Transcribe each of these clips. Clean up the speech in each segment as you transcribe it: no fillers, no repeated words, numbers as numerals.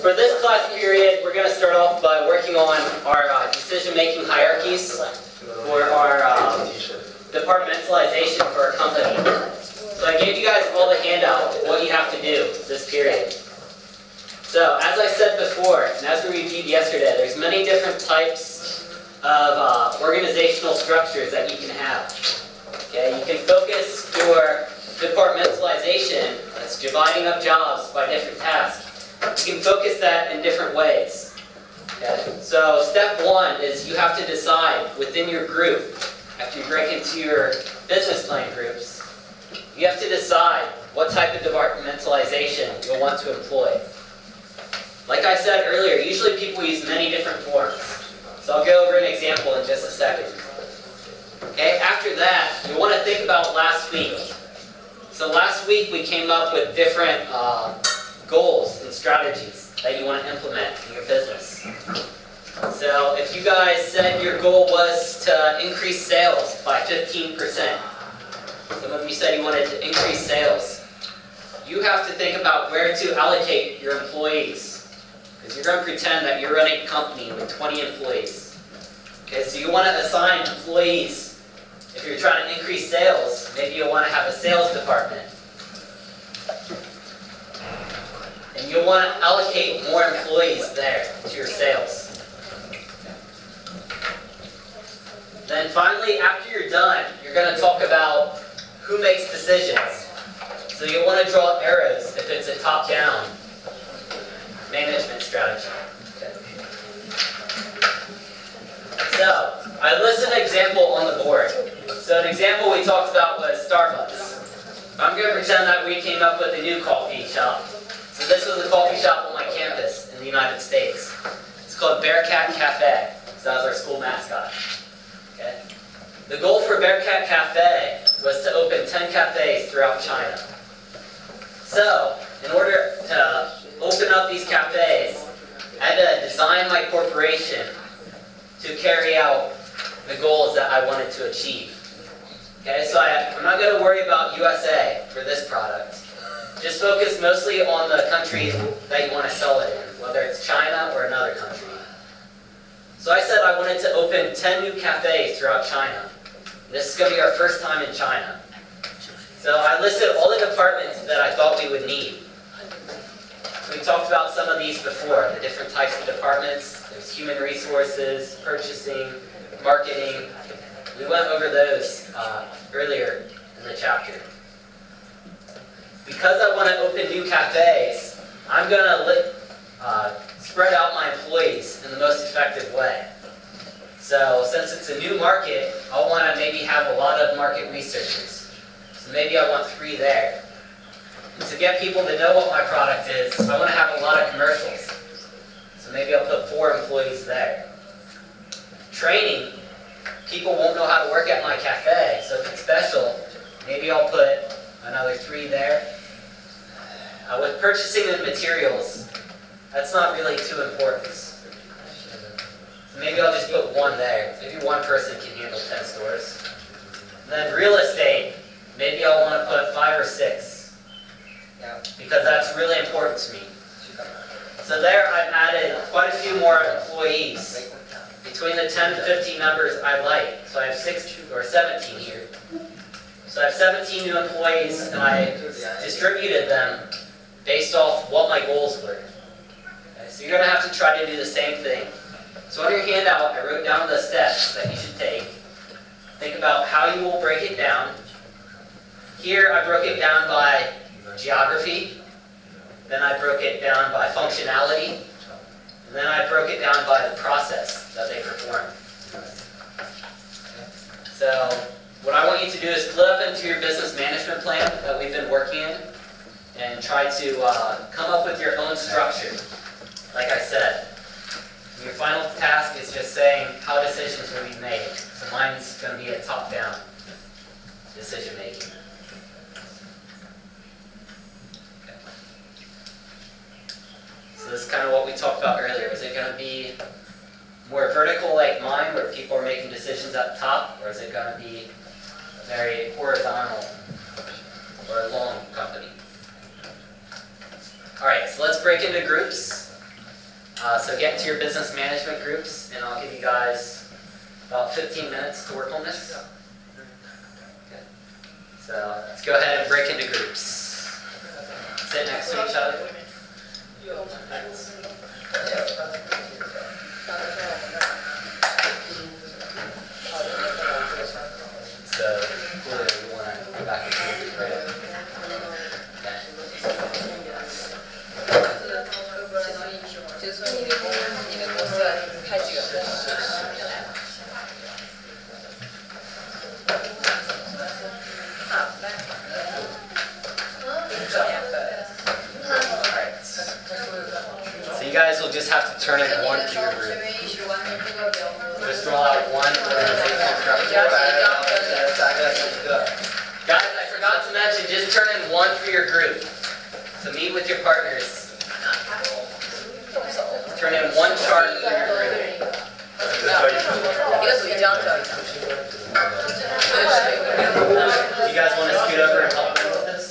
for this class period, we're going to start off by working on our decision-making hierarchies for our departmentalization for our company. So I gave you guys all the handout of what you have to do this period. So as I said before, and as we reviewed yesterday, there's many different types of organizational structures that you can have. Okay, you can focus your departmentalization, that's dividing up jobs by different tasks. You can focus that in different ways. Okay? So step one is you have to decide within your group, after you break into your business plan groups, you have to decide what type of departmentalization you'll want to employ. Like I said earlier, usually people use many different forms. So I'll go over an example in just a second. Okay, after that, you want to think about last week. So last week we came up with different goals and strategies that you want to implement in your business. So if you guys said your goal was to increase sales by 15%, some of you said you wanted to increase sales, you have to think about where to allocate your employees. Because you're going to pretend that you're running a company with 20 employees. Okay, so you want to assign employees. If you're trying to increase sales, maybe you'll want to have a sales department. And you'll want to allocate more employees there to your sales. Then finally, after you're done, you're going to talk about who makes decisions. So you'll want to draw arrows if it's a top-down management strategy. Okay. So, I listed an example on the board. So an example we talked about was Starbucks. I'm going to pretend that we came up with a new coffee shop. So this was a coffee shop on my campus in the United States. It's called Bearcat Cafe. So that was our school mascot. Okay. The goal for Bearcat Cafe was to open 10 cafes throughout China. So, in order to open up these cafes, I had to design my corporation to carry out the goals that I wanted to achieve. Okay, so I'm not going to worry about USA for this product. Just focus mostly on the country that you want to sell it in, whether it's China or another country. So I said I wanted to open 10 new cafes throughout China. This is going to be our first time in China. So I listed all the departments that I thought we would need. We talked about some of these before, the different types of departments. There's human resources, purchasing, marketing. We went over those earlier in the chapter. Because I want to open new cafes, I'm going to spread out my employees in the most effective way. So since it's a new market, I'll want to maybe have a lot of market researchers. So maybe I want 3 there. And to get people to know what my product is, I want to have a lot of commercials. So maybe I'll put 4 employees there. Training. People won't know how to work at my cafe, so if it's special, maybe I'll put another 3 there. With purchasing and materials, that's not really too important. So maybe I'll just put 1 there. Maybe 1 person can handle 10 stores. And then real estate, maybe I'll want to put 5 or 6. Because that's really important to me. So there I've added quite a few more employees between the 10 to 15 numbers I like. So I have 16 or 17 here. So I have 17 new employees, and I distributed them based off what my goals were. Okay, so you're going to have to try to do the same thing. So on your handout, I wrote down the steps that you should take. Think about how you will break it down. Here I broke it down by geography. Then I broke it down by functionality. And then I broke it down by the process that they perform. So what I want you to do is split up into your business management plan that we've been working in and try to come up with your own structure, like I said. Your final task is just saying how decisions will be made. So mine's going to be a top-down decision making. Okay. So this is kind of what we talked about earlier. Is it going to be more vertical like mine, where people are making decisions at the top, or is it going to be very horizontal or a long company? All right, so let's break into groups. So get into your business management groups, and I'll give you guys about 15 minutes to work on this. Okay. So let's go ahead and break into groups. Sit next to each other. So clearly you want to go back and forth, right? So you guys will just have to turn in one to your group. Just roll out one organizational structure. Guys, I forgot to mention, just turn in one for your group. So meet with your partners. Turn in one chart for your group. Do you guys want to scoot over and help me with this?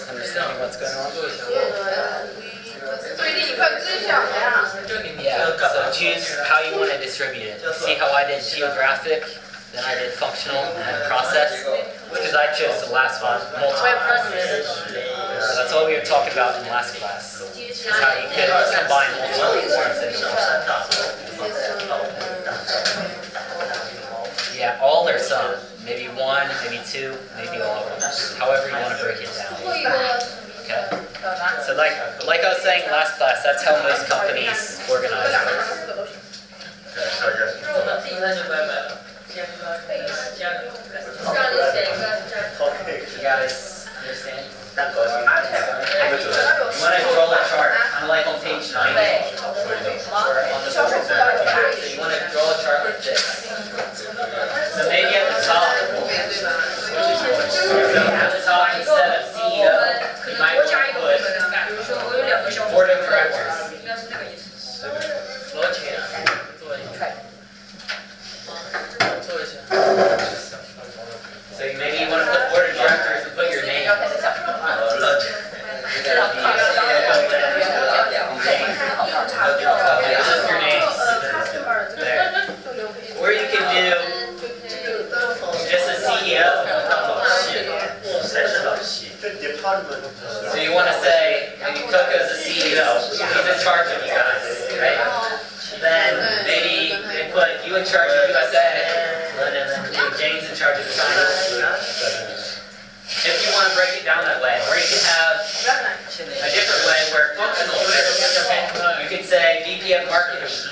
Understanding what's going on? Yeah, so choose how you want to distribute it. See how I did geographic, then I did functional and process, because I chose the last one, multiple. So that's all we were talking about in the last class, is how you can combine multiple forms into one. Yeah, all or some. Maybe one, maybe two, maybe all of them. However you want to break it down. Okay? So like I was saying last class, that's how most companies organize. You guys understand? You want to draw a chart, kind of like on page 90. Or on the board there. So you want to draw a chart like this. So maybe at the top, instead of CEO, you might want to put board of directors. So maybe you want to put board of directors and put your name. Just your name. There. Or you can do just a CEO. So you want to say, maybe Coco's the CEO. He's in charge of you guys, right? Then maybe they put you in charge of USA, and then Jane's in charge of China. If you want to break it down that way, or you can have a different way where functional is. You can say VP of marketing is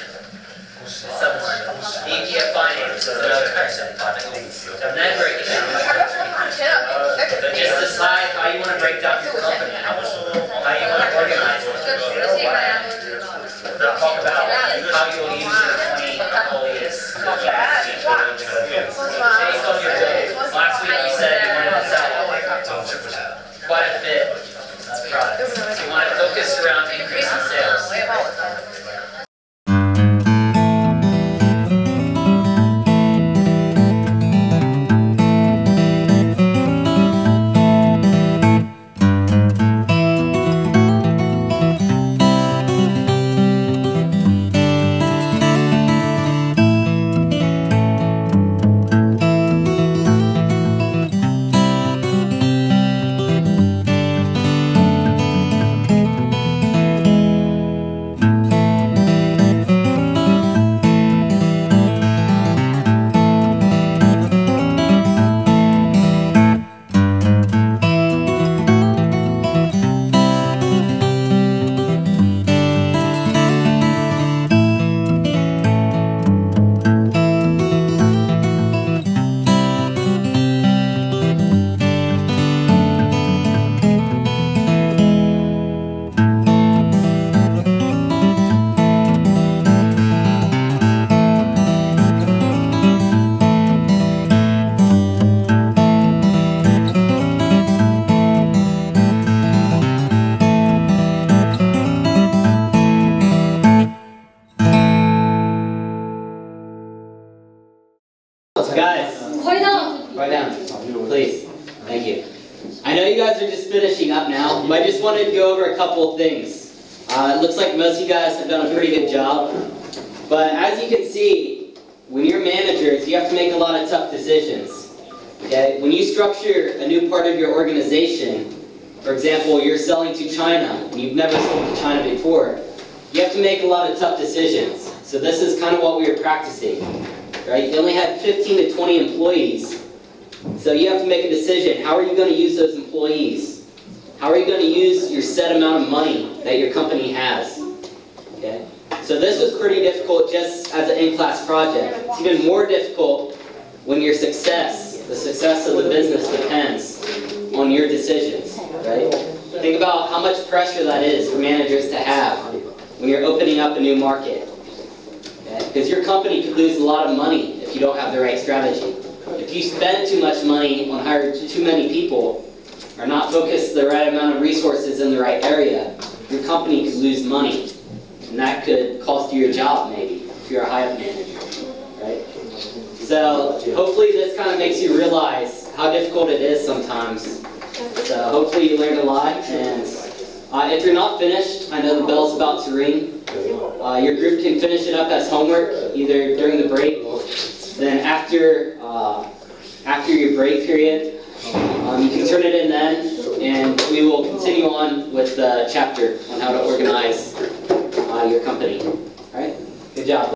someone, VP of finance is another person, and then break it down. So just decide how you want to break down your company, how you want to organize it. Talk about how you will use your 20 employees. Based on your goals. Last week you said you wanted to sell quite a bit of products. So you want to focus around increasing sales. I know you guys are just finishing up now, but I just wanted to go over a couple of things. It looks like most of you guys have done a pretty good job. But as you can see, when you're managers, you have to make a lot of tough decisions. Okay? When you structure a new part of your organization, for example, you're selling to China, and you've never sold to China before, you have to make a lot of tough decisions. So this is kind of what we were practicing. Right? You only had 15 to 20 employees. So you have to make a decision. How are you going to use those employees? How are you going to use your set amount of money that your company has? Okay? So this was pretty difficult just as an in-class project. It's even more difficult when your success, the success of the business, depends on your decisions. Right? Think about how much pressure that is for managers to have when you're opening up a new market. Because your company could lose a lot of money if you don't have the right strategy. If you spend too much money on hiring too many people, or not focus the right amount of resources in the right area, your company could lose money. And that could cost you your job, maybe, if you're a high-up manager. Right? So hopefully this kind of makes you realize how difficult it is sometimes. So hopefully you learned a lot. And if you're not finished, I know the bell's about to ring. Your group can finish it up as homework, either during the break, then after your break period. You can turn it in then, and we will continue on with the chapter on how to organize your company. All right? Good job.